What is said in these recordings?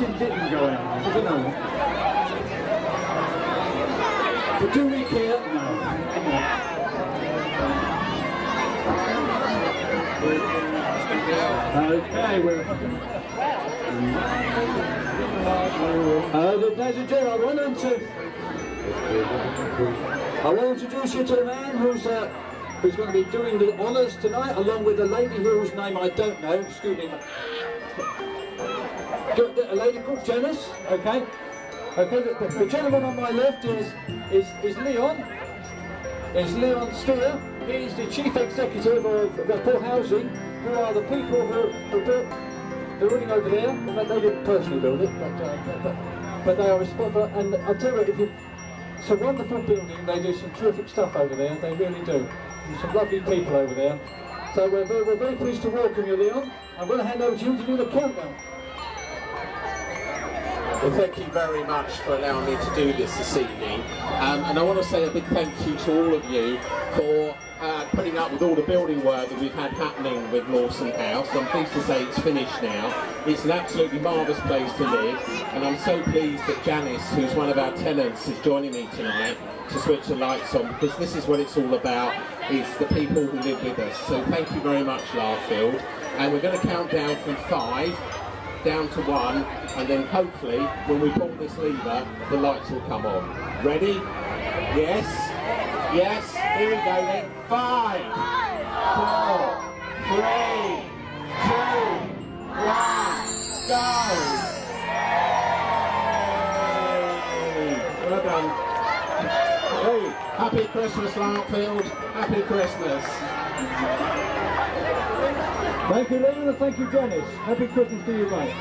lighting didn't go out? I don't know. But do we care? No. Okay, we're... ladies and gentlemen, I want to introduce you to the man who's going to be doing the honours tonight, along with a lady whose name I don't know. Excuse me. A lady called Janice. Okay. Okay. The gentleman on my left is Leon. Is Leon Steer. He's the chief executive of the Poor Housing, who are the people who built the building over there. They didn't personally build it, but they are responsible. And I'll tell you, it's a wonderful building. They do some terrific stuff over there. They really do. There's some lovely people over there. So we're very pleased to welcome you, Leon. I'm going to hand over to you to do the countdown. Well, thank you very much for allowing me to do this evening. And I want to say a big thank you to all of you for putting up with all the building work that we've had happening with Lawson House. I'm pleased to say it's finished now. It's an absolutely marvellous place to live, and I'm so pleased that Janice, who's one of our tenants, is joining me tonight to switch the lights on, because this is what it's all about, is the people who live with us. So thank you very much, Larkfield. And we're going to count down from 5 down to 1, and then hopefully when we pull this lever the lights will come on. Ready? Yes? Yes? Here we go then. 5, 4, 3, 2, 1, go! Yay! Well done. Hey, happy Christmas, Larkfield. Happy Christmas. Thank you, Leon, and thank you, Janice. Happy Christmas to you, mate.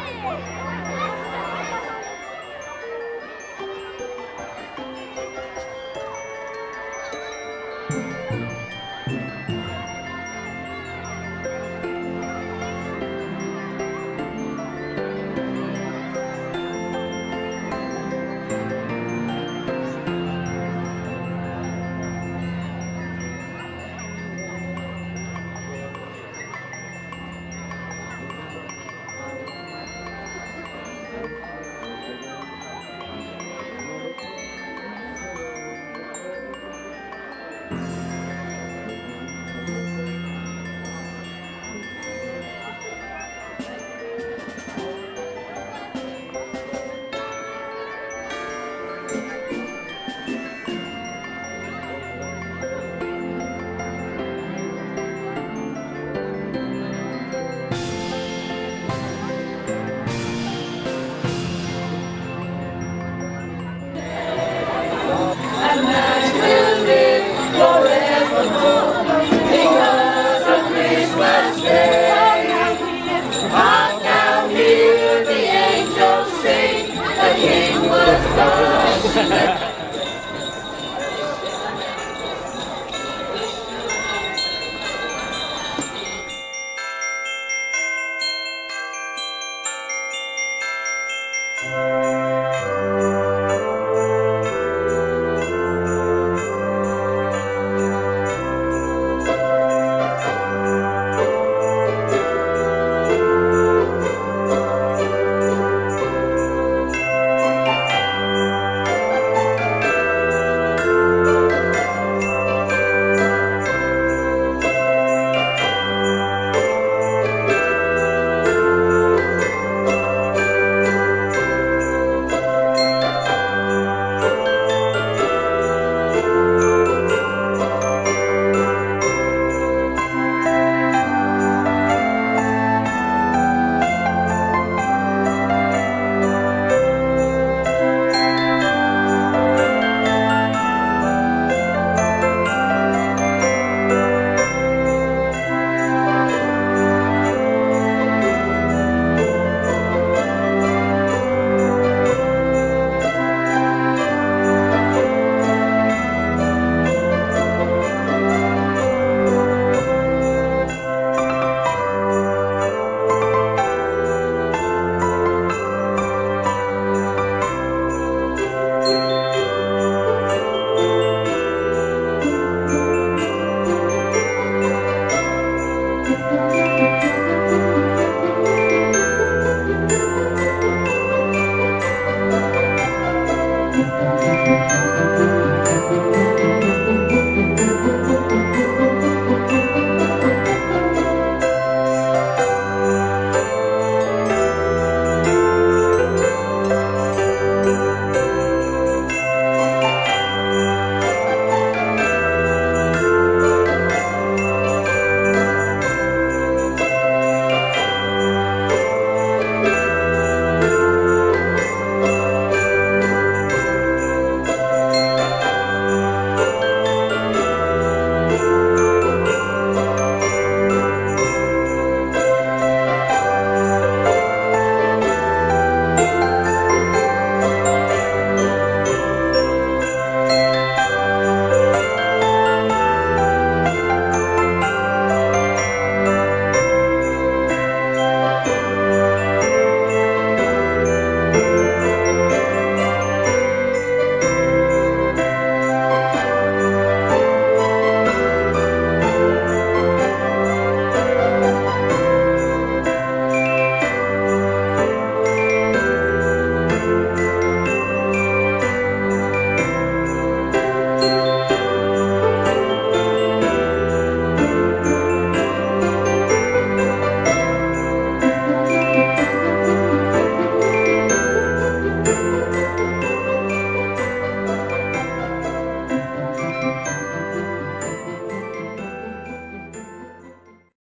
Bye.